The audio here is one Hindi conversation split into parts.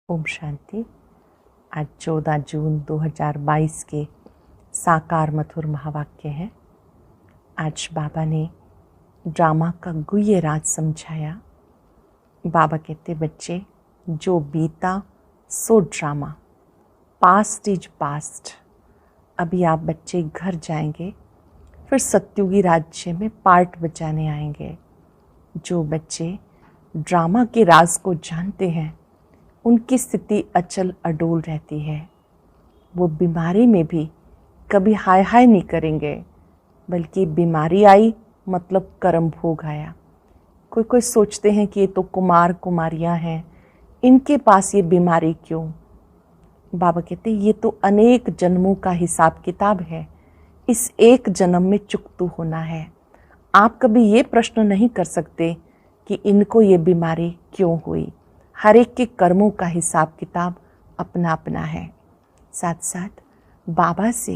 ओम शांति। आज 14 जून 2022 के साकार मधुर महावाक्य हैं। आज बाबा ने ड्रामा का गुह्य राज समझाया। बाबा कहते बच्चे, जो बीता सो ड्रामा, पास्ट इज पास्ट। अभी आप बच्चे घर जाएंगे, फिर सत्युगी राज्य में पार्ट बचाने आएंगे। जो बच्चे ड्रामा के राज को जानते हैं उनकी स्थिति अचल अडोल रहती है। वो बीमारी में भी कभी हाय हाय नहीं करेंगे, बल्कि बीमारी आई मतलब कर्म भोग आया। कोई सोचते हैं कि ये तो कुमार कुमारियां हैं, इनके पास ये बीमारी क्यों। बाबा कहते ये तो अनेक जन्मों का हिसाब किताब है, इस एक जन्म में चुकतू होना है। आप कभी ये प्रश्न नहीं कर सकते कि इनको ये बीमारी क्यों हुई। हर एक के कर्मों का हिसाब किताब अपना अपना है। साथ साथ बाबा से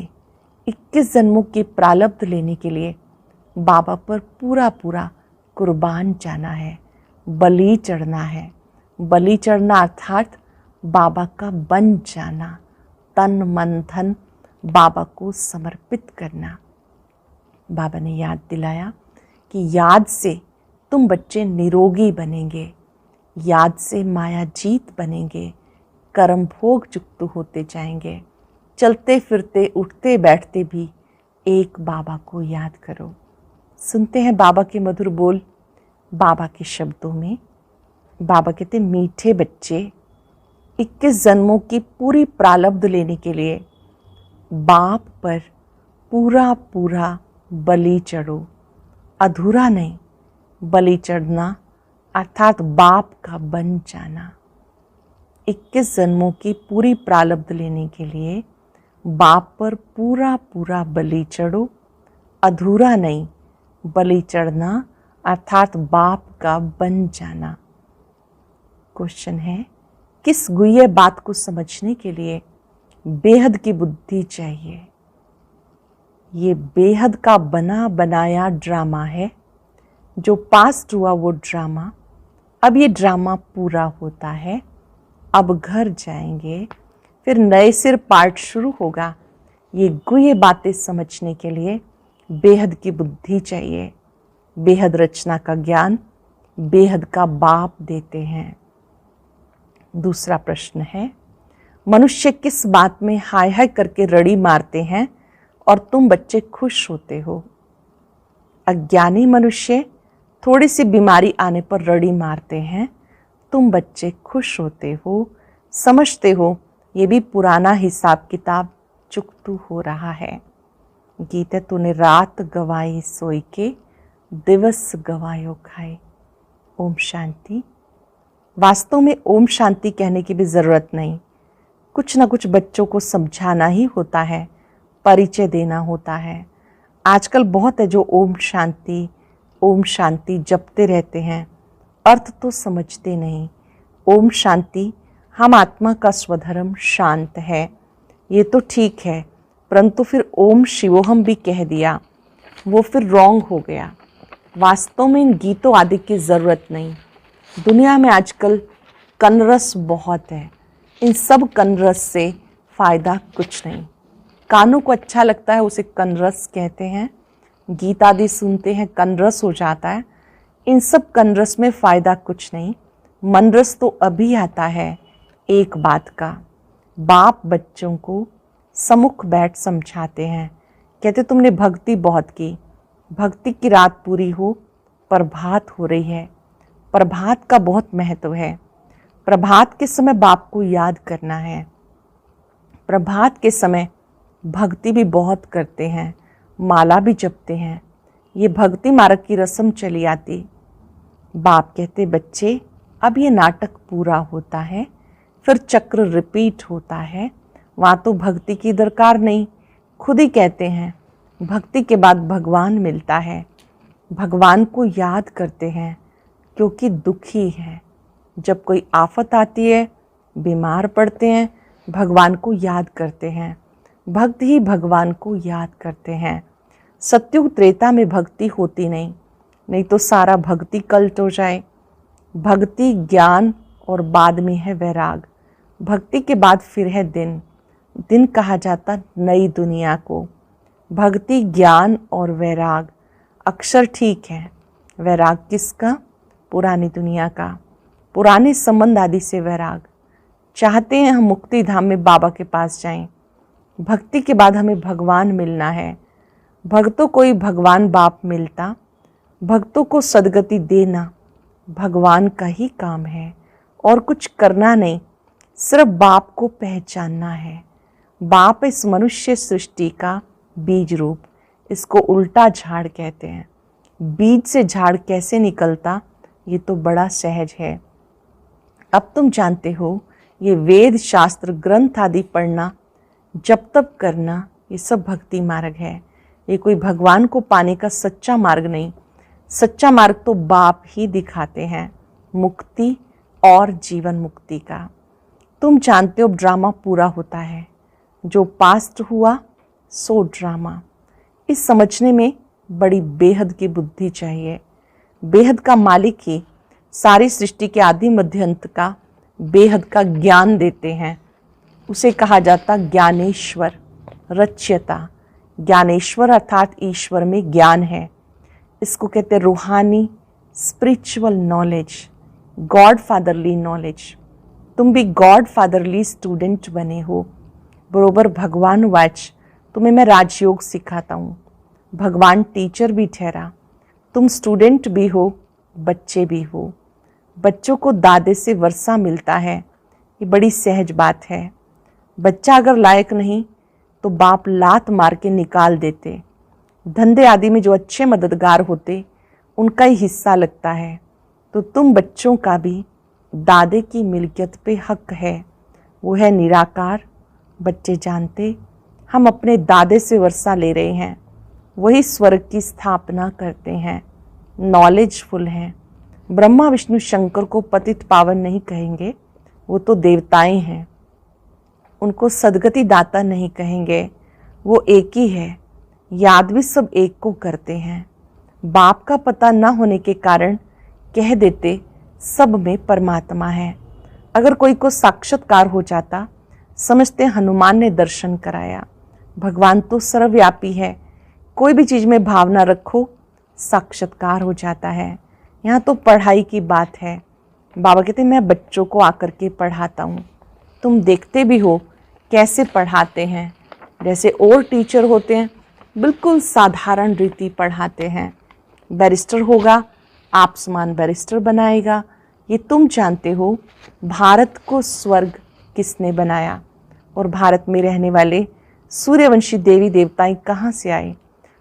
21 जन्मों के प्रारब्ध लेने के लिए बाबा पर पूरा पूरा कुर्बान जाना है, बलि चढ़ना है। बलि चढ़ना अर्थात बाबा का बन जाना, तन मन धन बाबा को समर्पित करना। बाबा ने याद दिलाया कि याद से तुम बच्चे निरोगी बनेंगे, याद से माया जीत बनेंगे, कर्म भोग चुकतू होते जाएंगे। चलते फिरते उठते बैठते भी एक बाबा को याद करो। सुनते हैं बाबा के मधुर बोल। बाबा के शब्दों में बाबा कहते मीठे बच्चे, 21 जन्मों की पूरी प्रारब्ध लेने के लिए बाप पर पूरा पूरा बलि चढ़ो। अधूरा नहीं, बलि चढ़ना अर्थात बाप का बन जाना। 21 जन्मों की पूरी प्रारब्ध लेने के लिए बाप पर पूरा पूरा बलि चढ़ो। अधूरा नहीं, बलि चढ़ना अर्थात बाप का बन जाना। क्वेश्चन है, किस गुह्य बात को समझने के लिए बेहद की बुद्धि चाहिए। ये बेहद का बना बनाया ड्रामा है। जो पास्ट हुआ वो ड्रामा, अब ये ड्रामा पूरा होता है। अब घर जाएंगे, फिर नए सिर पार्ट शुरू होगा। ये गुह्य बातें समझने के लिए बेहद की बुद्धि चाहिए। बेहद रचना का ज्ञान बेहद का बाप देते हैं। दूसरा प्रश्न है, मनुष्य किस बात में हाय हाय करके रड़ी मारते हैं और तुम बच्चे खुश होते हो। अज्ञानी मनुष्य थोड़ी सी बीमारी आने पर रड़ी मारते हैं, तुम बच्चे खुश होते हो, समझते हो ये भी पुराना हिसाब किताब चुकतू हो रहा है। गीत है, तूने रात गवाई सोई के, दिवस गवायो खाए। ओम शांति। वास्तव में ओम शांति कहने की भी ज़रूरत नहीं, कुछ ना कुछ बच्चों को समझाना ही होता है, परिचय देना होता है। आजकल बहुत है जो ओम शांति जपते रहते हैं, अर्थ तो समझते नहीं। ओम शांति, हम आत्मा का स्वधर्म शांत है, ये तो ठीक है, परंतु फिर ओम शिवोहम भी कह दिया, वो फिर रॉन्ग हो गया। वास्तव में इन गीतों आदि की ज़रूरत नहीं। दुनिया में आजकल कनरस बहुत है, इन सब कनरस से फ़ायदा कुछ नहीं। कानों को अच्छा लगता है उसे कनरस कहते हैं, गीत आदि सुनते हैं कनरस हो जाता है। इन सब कनरस में फ़ायदा कुछ नहीं। मनरस तो अभी आता है एक बात का। बाप बच्चों को सम्मुख बैठ समझाते हैं, कहते तुमने भक्ति बहुत की, भक्ति की रात पूरी हो, प्रभात हो रही है। प्रभात का बहुत महत्व है। प्रभात के समय बाप को याद करना है। प्रभात के समय भक्ति भी बहुत करते हैं, माला भी जपते हैं। ये भक्ति मार्ग की रस्म चली आती। बाप कहते बच्चे, अब ये नाटक पूरा होता है, फिर चक्र रिपीट होता है। वहाँ तो भक्ति की दरकार नहीं, खुद ही कहते हैं भक्ति के बाद भगवान मिलता है। भगवान को याद करते हैं क्योंकि दुखी है। जब कोई आफत आती है, बीमार पड़ते हैं, भगवान को याद करते हैं। भक्त ही भगवान को याद करते हैं। सत्युग त्रेता में भक्ति होती नहीं, नहीं तो सारा भक्ति कल्ट हो जाए। भक्ति ज्ञान और बाद में है वैराग। भक्ति के बाद फिर है दिन। दिन कहा जाता नई दुनिया को। भक्ति, ज्ञान और वैराग, अक्षर ठीक है। वैराग किसका? पुरानी दुनिया का, पुराने संबंध आदि से वैराग। चाहते हैं हम मुक्ति धाम में बाबा के पास जाएं। भक्ति के बाद हमें भगवान मिलना है। भक्तों को ही भगवान बाप मिलता। भक्तों को सद्गति देना भगवान का ही काम है और कुछ करना नहीं, सिर्फ बाप को पहचानना है। बाप इस मनुष्य सृष्टि का बीज रूप, इसको उल्टा झाड़ कहते हैं। बीज से झाड़ कैसे निकलता, ये तो बड़ा सहज है। अब तुम जानते हो, ये वेद शास्त्र ग्रंथ आदि पढ़ना, जप तप करना, ये सब भक्ति मार्ग है। ये कोई भगवान को पाने का सच्चा मार्ग नहीं। सच्चा मार्ग तो बाप ही दिखाते हैं, मुक्ति और जीवन मुक्ति का। तुम जानते हो ड्रामा पूरा होता है, जो पास्ट हुआ सो ड्रामा। इस समझने में बड़ी बेहद की बुद्धि चाहिए। बेहद का मालिक ही सारी सृष्टि के आदि मध्य अंत का बेहद का ज्ञान देते हैं। उसे कहा जाता ज्ञानेश्वर, रच्यता। ज्ञानेश्वर अर्थात ईश्वर में ज्ञान है। इसको कहते रूहानी spiritual knowledge, God fatherly knowledge. तुम भी गॉड फादरली स्टूडेंट बने हो। बरोबर भगवान वाच तुम्हें मैं राजयोग सिखाता हूँ। भगवान टीचर भी ठहरा। तुम स्टूडेंट भी हो, बच्चे भी हो। बच्चों को दादे से वर्षा मिलता है, ये बड़ी सहज बात है। बच्चा अगर लायक नहीं तो बाप लात मार के निकाल देते। धंधे आदि में जो अच्छे मददगार होते उनका ही हिस्सा लगता है। तो तुम बच्चों का भी दादे की मिल्कियत पे हक है, वो है निराकार। बच्चे जानते हम अपने दादे से वर्षा ले रहे हैं, वही स्वर्ग की स्थापना करते हैं, नॉलेजफुल हैं। ब्रह्मा विष्णु शंकर को पतित पावन नहीं कहेंगे, वो तो देवताएं हैं। उनको सदगति दाता नहीं कहेंगे, वो एक ही है। याद भी सब एक को करते हैं। बाप का पता न होने के कारण कह देते सब में परमात्मा है। अगर कोई को साक्षात्कार हो जाता, समझते हनुमान ने दर्शन कराया। भगवान तो सर्वव्यापी है, कोई भी चीज़ में भावना रखो साक्षात्कार हो जाता है। यहाँ तो पढ़ाई की बात है। बाबा कहते मैं बच्चों को आकर के पढ़ाता हूँ। तुम देखते भी हो कैसे पढ़ाते हैं। जैसे और टीचर होते हैं, बिल्कुल साधारण रीति पढ़ाते हैं। बैरिस्टर होगा, आप समान बैरिस्टर बनाएगा। ये तुम जानते हो भारत को स्वर्ग किसने बनाया और भारत में रहने वाले सूर्यवंशी देवी देवताएं कहाँ से आए,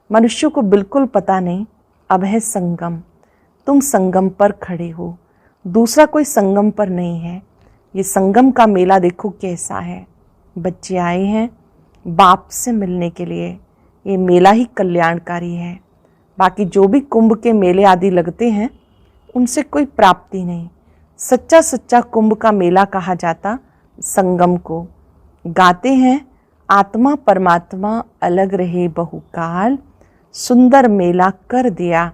मनुष्यों को बिल्कुल पता नहीं। अब है संगम, तुम संगम पर खड़े हो, दूसरा कोई संगम पर नहीं है। ये संगम का मेला देखो कैसा है। बच्चे आए हैं बाप से मिलने के लिए, ये मेला ही कल्याणकारी है। बाकी जो भी कुंभ के मेले आदि लगते हैं उनसे कोई प्राप्ति नहीं। सच्चा सच्चा कुंभ का मेला कहा जाता संगम को। गाते हैं आत्मा परमात्मा अलग रहे बहुकाल, सुंदर मेला कर दिया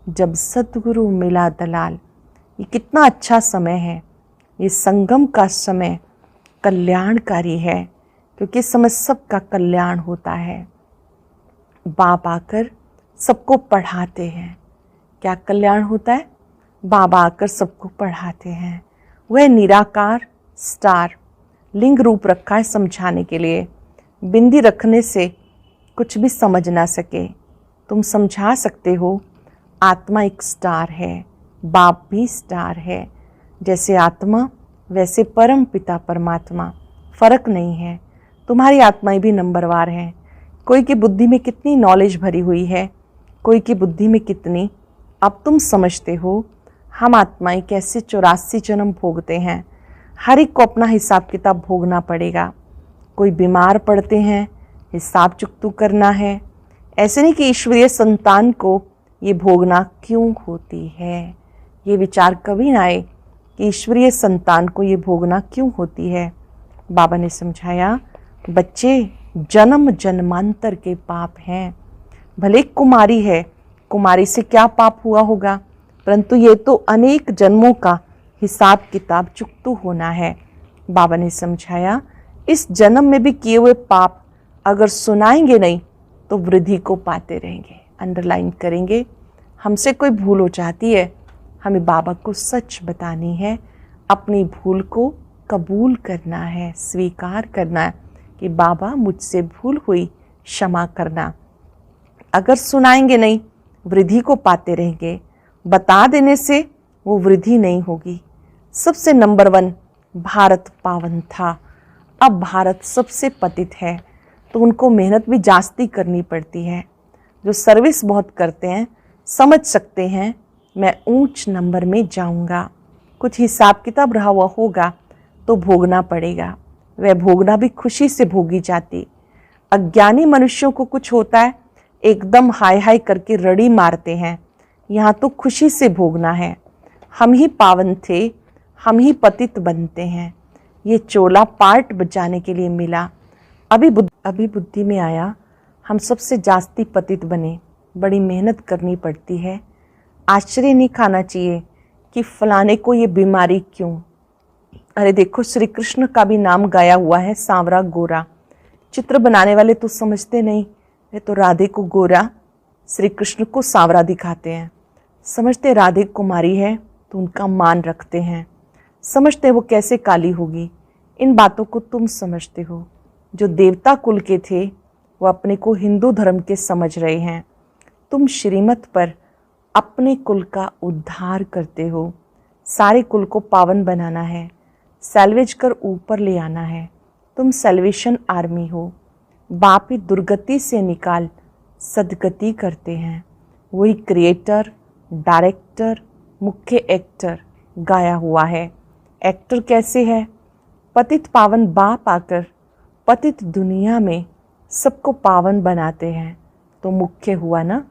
जब सतगुरु मिला दलाल। ये कितना अच्छा समय है, ये संगम का समय कल्याणकारी है, क्योंकि इस समय सबका कल्याण होता है। बाप आकर सबको पढ़ाते हैं। क्या कल्याण होता है? बाबा आकर सबको पढ़ाते हैं। वह निराकार स्टार लिंग रूप रखा है समझाने के लिए। बिंदी रखने से कुछ भी समझ ना सके तुम समझा सकते हो। आत्मा एक स्टार है, बाप भी स्टार है। जैसे आत्मा वैसे परम पिता परमात्मा, फर्क नहीं है। तुम्हारी आत्माएं भी नंबरवार हैं। कोई की बुद्धि में कितनी नॉलेज भरी हुई है, कोई की बुद्धि में कितनी। अब तुम समझते हो हम आत्माएं कैसे 84 जन्म भोगते हैं। हर एक को अपना हिसाब किताब भोगना पड़ेगा। कोई बीमार पड़ते हैं, हिसाब चुकतू करना है। ऐसे नहीं कि ईश्वरीय संतान को ये भोगना क्यों होती है। ये विचार कभी ना आए कि ईश्वरीय संतान को ये भोगना क्यों होती है। बाबा ने समझाया, बच्चे जन्म जन्मांतर के पाप हैं। भले कुमारी है, कुमारी से क्या पाप हुआ होगा, परंतु ये तो अनेक जन्मों का हिसाब किताब चुकतू होना है। बाबा ने समझाया, इस जन्म में भी किए हुए पाप अगर सुनाएंगे नहीं तो वृद्धि को पाते रहेंगे। अंडरलाइन करेंगे, हमसे कोई भूल हो जाती है, हमें बाबा को सच बतानी है, अपनी भूल को कबूल करना है, स्वीकार करना है कि बाबा मुझसे भूल हुई, क्षमा करना। अगर सुनाएंगे नहीं वृद्धि को पाते रहेंगे, बता देने से वो वृद्धि नहीं होगी। सबसे नंबर 1 भारत पावन था, अब भारत सबसे पतित है, तो उनको मेहनत भी जास्ती करनी पड़ती है। जो सर्विस बहुत करते हैं समझ सकते हैं मैं ऊंच नंबर में जाऊंगा, कुछ हिसाब किताब रहा हुआ होगा तो भोगना पड़ेगा। वह भोगना भी खुशी से भोगी जाती। अज्ञानी मनुष्यों को कुछ होता है एकदम हाय हाय करके रड़ी मारते हैं, यहाँ तो खुशी से भोगना है। हम ही पावन थे, हम ही पतित बनते हैं। ये चोला पार्ट बचाने के लिए मिला। अभी बुद्धि में आया हम सबसे जास्ती पतित बने, बड़ी मेहनत करनी पड़ती है। आश्चर्य नहीं खाना चाहिए कि फलाने को ये बीमारी क्यों। अरे देखो, श्री कृष्ण का भी नाम गाया हुआ है सांवरा गोरा। चित्र बनाने वाले तो समझते नहीं, वे तो राधे को गोरा, श्री कृष्ण को सांवरा दिखाते हैं। समझते राधे कुमारी है तो उनका मान रखते हैं, समझते वो कैसे काली होगी। इन बातों को तुम समझते हो। जो देवता कुल के थे वो अपने को हिंदू धर्म के समझ रहे हैं। तुम श्रीमत पर अपने कुल का उद्धार करते हो। सारे कुल को पावन बनाना है, सैल्वेज कर ऊपर ले आना है। तुम सैल्वेशन आर्मी हो। बाप ही दुर्गति से निकाल सदगति करते हैं। वही क्रिएटर, डायरेक्टर, मुख्य एक्टर गाया हुआ है। एक्टर कैसे है? पतित पावन बाप आकर पतित दुनिया में सबको पावन बनाते हैं, तो मुख्य हुआ ना।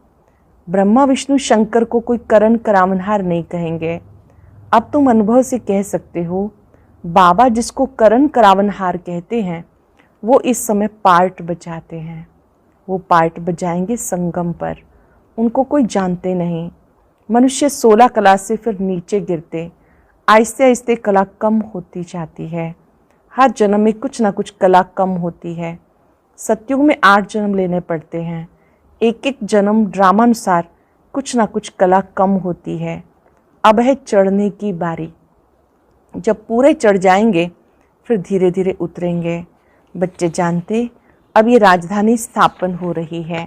ब्रह्मा विष्णु शंकर को कोई करण करावनहार नहीं कहेंगे। अब तुम अनुभव से कह सकते हो बाबा जिसको करण करावनहार कहते हैं वो इस समय पार्ट बजाते हैं। वो पार्ट बजाएंगे संगम पर, उनको कोई जानते नहीं। मनुष्य 16 कला से फिर नीचे गिरते, आहिस्ते आहिस्ते कला कम होती जाती है। हर जन्म में कुछ ना कुछ कला कम होती है। सतयुग में 8 जन्म लेने पड़ते हैं। एक एक जन्म ड्रामानुसार कुछ ना कुछ कला कम होती है। अब है चढ़ने की बारी। जब पूरे चढ़ जाएंगे फिर धीरे धीरे उतरेंगे। बच्चे जानते अब ये राजधानी स्थापन हो रही है।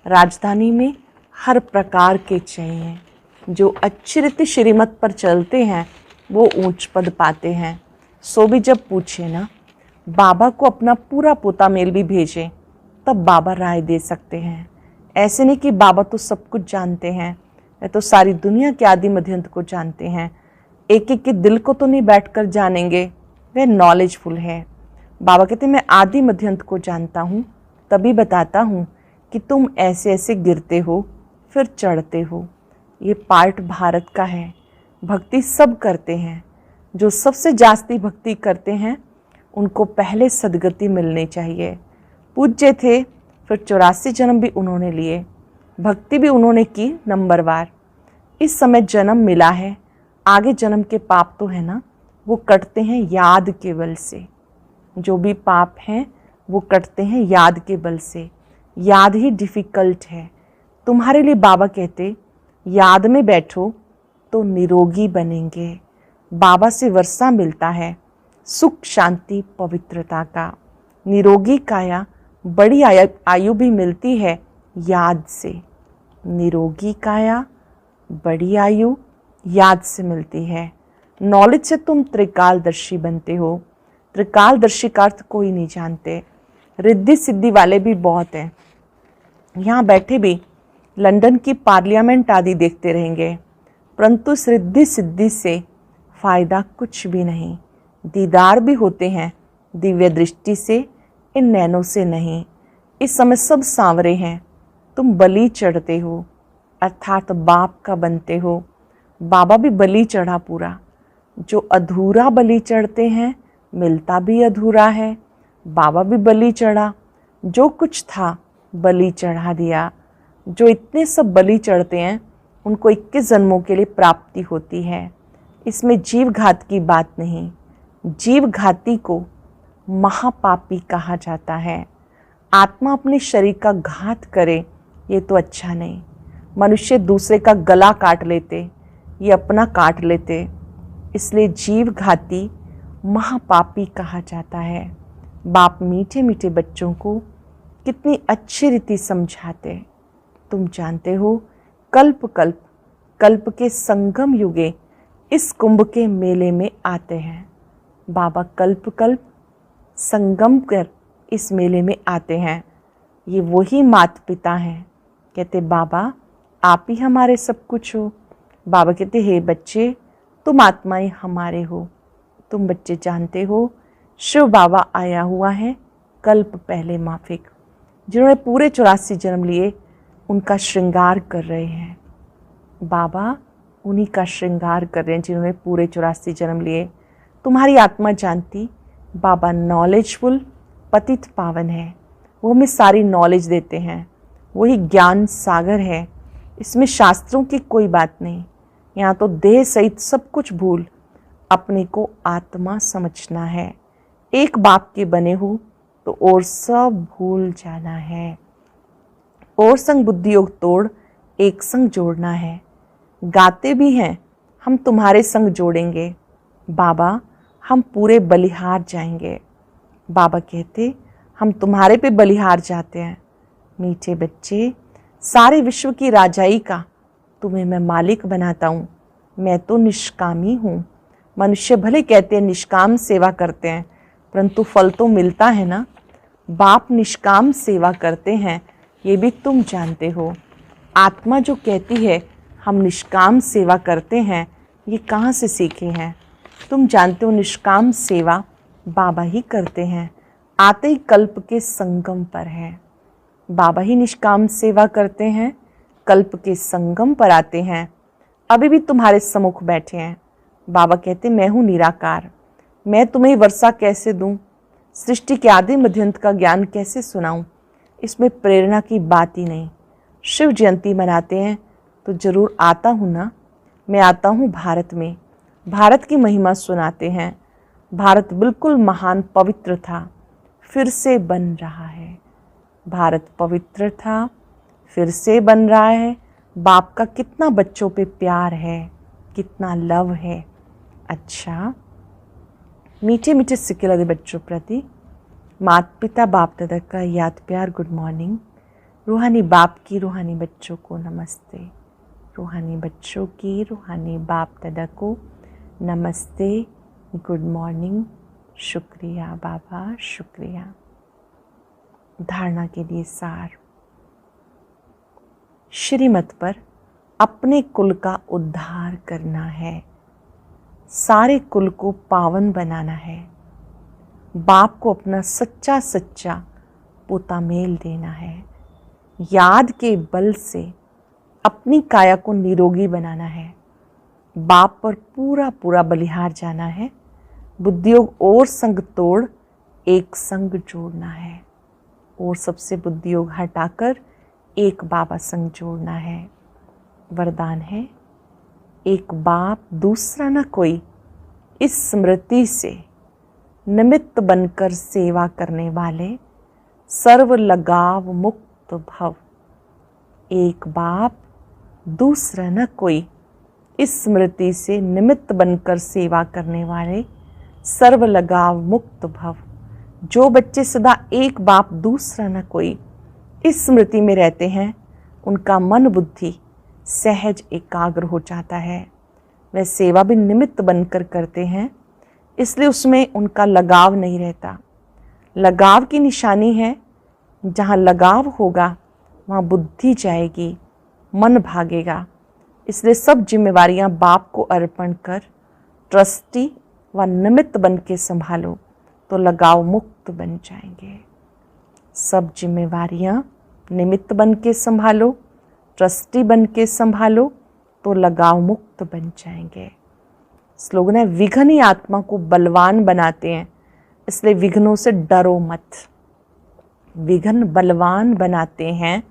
राजधानी में हर प्रकार के चाहिए। जो अच्छी रीति श्रीमत पर चलते हैं वो ऊंच पद पाते हैं। सो भी जब पूछे ना, बाबा को अपना पूरा पोता मेल भी भेजें तब बाबा राय दे सकते हैं। ऐसे नहीं कि बाबा तो सब कुछ जानते हैं, वे तो सारी दुनिया के आदि मध्यंत को जानते हैं। एक एक के दिल को तो नहीं बैठकर जानेंगे, वे नॉलेजफुल है। बाबा कहते मैं आदि मध्यंत को जानता हूँ, तभी बताता हूँ कि तुम ऐसे ऐसे गिरते हो फिर चढ़ते हो। ये पार्ट भारत का है। भक्ति सब करते हैं। जो सबसे जास्ती भक्ति करते हैं उनको पहले सदगति मिलनी चाहिए। पूज्य थे, फिर 84 जन्म भी उन्होंने लिए, भक्ति भी उन्होंने की नंबरवार। इस समय जन्म मिला है, आगे जन्म के पाप तो है ना, वो कटते हैं याद के बल से। जो भी पाप हैं वो कटते हैं याद के बल से। याद ही डिफ़िकल्ट है। तुम्हारे लिए बाबा कहते याद में बैठो तो निरोगी बनेंगे। बाबा से वर्षा मिलता है सुख शांति पवित्रता का। निरोगी काया बड़ी आयु भी मिलती है याद से। निरोगी काया बड़ी आयु याद से मिलती है। नॉलेज से तुम त्रिकालदर्शी बनते हो। त्रिकालदर्शी का अर्थ कोई नहीं जानते। रिद्धि सिद्धि वाले भी बहुत हैं। यहाँ बैठे भी लंदन की पार्लियामेंट आदि देखते रहेंगे, परंतु इस रिद्धि सिद्धि से फ़ायदा कुछ भी नहीं। दीदार भी होते हैं दिव्य दृष्टि से, इन नैनों से नहीं। इस समय सब सांवरे हैं। तुम बलि चढ़ते हो, अर्थात बाप का बनते हो। बाबा भी बलि चढ़ा पूरा। जो अधूरा बलि चढ़ते हैं मिलता भी अधूरा है। बाबा भी बलि चढ़ा, जो कुछ था बलि चढ़ा दिया। जो इतने सब बलि चढ़ते हैं उनको 21 जन्मों के लिए प्राप्ति होती है। इसमें जीव घात की बात नहीं। जीव घाती को महापापी कहा जाता है। आत्मा अपने शरीर का घात करे ये तो अच्छा नहीं। मनुष्य दूसरे का गला काट लेते, ये अपना काट लेते, इसलिए जीव घाती महापापी कहा जाता है। बाप मीठे मीठे बच्चों को कितनी अच्छी रीति समझाते। तुम जानते हो कल्प कल्प कल्प के संगम युगे इस कुंभ के मेले में आते हैं। बाबा कल्प कल्प संगम कर इस मेले में आते हैं। ये वही माता पिता हैं। कहते बाबा आप ही हमारे सब कुछ हो। बाबा कहते हे बच्चे तुम आत्माएं हमारे हो। तुम बच्चे जानते हो शिव बाबा आया हुआ है कल्प पहले माफिक, जिन्होंने पूरे 84 जन्म लिए उनका श्रृंगार कर रहे हैं। बाबा उन्हीं का श्रृंगार कर रहे हैं जिन्होंने पूरे 84 जन्म लिए। तुम्हारी आत्मा जानती बाबा नॉलेजफुल पतित पावन है, वो हमें सारी नॉलेज देते हैं। वही ज्ञान सागर है, इसमें शास्त्रों की कोई बात नहीं। यहाँ तो देह सहित सब कुछ भूल अपने को आत्मा समझना है। एक बाप के बने हो तो और सब भूल जाना है। और संग बुद्धि योग तोड़ एक संग जोड़ना है। गाते भी हैं हम तुम्हारे संग जोड़ेंगे बाबा, हम पूरे बलिहार जाएंगे। बाबा कहते हम तुम्हारे पे बलिहार जाते हैं। मीठे बच्चे सारे विश्व की राजाई का तुम्हें मैं मालिक बनाता हूँ। मैं तो निष्कामी हूँ। मनुष्य भले कहते हैं निष्काम सेवा करते हैं, परंतु फल तो मिलता है ना। बाप निष्काम सेवा करते हैं, ये भी तुम जानते हो। आत्मा जो कहती है हम निष्काम सेवा करते हैं, ये कहाँ से सीखे हैं? तुम जानते हो निष्काम सेवा बाबा ही करते हैं। आते ही कल्प के संगम पर है। बाबा ही निष्काम सेवा करते हैं, कल्प के संगम पर आते हैं। अभी भी तुम्हारे सम्मुख बैठे हैं। बाबा कहते मैं हूँ निराकार। मैं तुम्हें वर्षा कैसे दूँ, सृष्टि के आदि मध्यंत का ज्ञान कैसे सुनाऊँ? इसमें प्रेरणा की बात ही नहीं। शिव जयंती मनाते हैं तो जरूर आता हूँ ना। मैं आता हूँ भारत में, भारत की महिमा सुनाते हैं। भारत बिल्कुल महान पवित्र था, फिर से बन रहा है। भारत पवित्र था, फिर से बन रहा है। बाप का कितना बच्चों पे प्यार है, कितना लव है। अच्छा मीठे मीठे सिक्के लगे बच्चों प्रति माता पिता बाप दादा का याद प्यार गुड मॉर्निंग। रूहानी बाप की रूहानी बच्चों को नमस्ते। रूहानी बच्चों की रूहानी बाप दादा को नमस्ते, गुड मॉर्निंग। शुक्रिया बाबा, शुक्रिया। धारणा के लिए सार। श्रीमत पर अपने कुल का उद्धार करना है, सारे कुल को पावन बनाना है। बाप को अपना सच्चा सच्चा पोता मेल देना है। याद के बल से अपनी काया को निरोगी बनाना है। बाप पर पूरा पूरा बलिहार जाना है। बुद्धियोग और संग तोड़ एक संग जोड़ना है। और सबसे बुद्धियोग हटाकर एक बाबा संग जोड़ना है। वरदान है एक बाप दूसरा न कोई, इस स्मृति से निमित्त बनकर सेवा करने वाले सर्व लगाव मुक्त भव। एक बाप दूसरा न कोई, इस स्मृति से निमित्त बनकर सेवा करने वाले सर्व लगाव मुक्त भव। जो बच्चे सदा एक बाप दूसरा न कोई इस स्मृति में रहते हैं, उनका मन बुद्धि सहज एकाग्र हो जाता है। वह सेवा भी निमित्त बनकर करते हैं, इसलिए उसमें उनका लगाव नहीं रहता। लगाव की निशानी है, जहाँ लगाव होगा वहाँ बुद्धि जाएगी, मन भागेगा। इसलिए सब जिम्मेवारियाँ बाप को अर्पण कर ट्रस्टी व निमित्त बन के संभालो तो लगाव मुक्त बन जाएंगे। सब जिम्मेवारियाँ निमित्त बन के संभालो, ट्रस्टी बन के संभालो तो लगाव मुक्त बन जाएंगे। स्लोगन है विघ्न ही आत्मा को बलवान बनाते हैं, इसलिए विघ्नों से डरो मत। विघ्न बलवान बनाते हैं,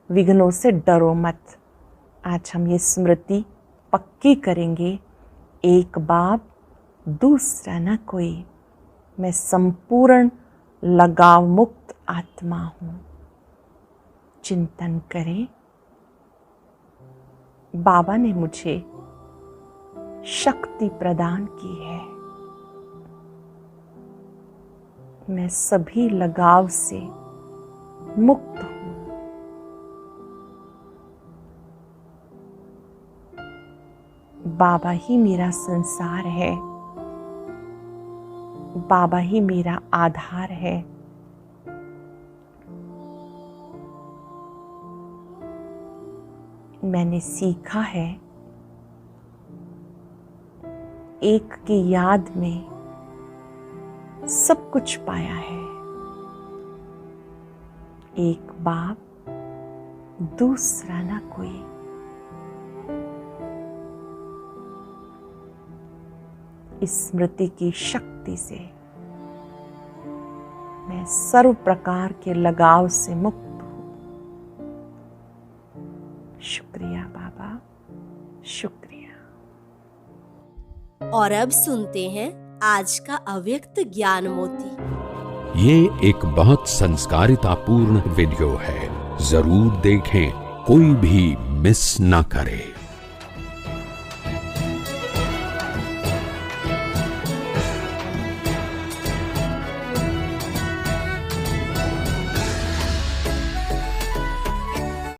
विघ्नों से डरो मत। आज हम ये स्मृति पक्की करेंगे। एक बाप दूसरा न कोई। मैं संपूर्ण लगाव मुक्त आत्मा हूँ। चिंतन करें, बाबा ने मुझे शक्ति प्रदान की है। मैं सभी लगाव से मुक्त हूँ। बाबा ही मेरा संसार है। बाबा ही मेरा आधार है। मैंने सीखा है, एक की याद में सब कुछ पाया है। एक बाप, दूसरा ना कोई। इस स्मृति की शक्ति से मैं सर्व प्रकार के लगाव से मुक्त हूं। शुक्रिया बाबा, शुक्रिया। और अब सुनते हैं आज का अव्यक्त ज्ञान मोती। ये एक बहुत संस्कारितापूर्ण वीडियो है, जरूर देखें, कोई भी मिस ना करे।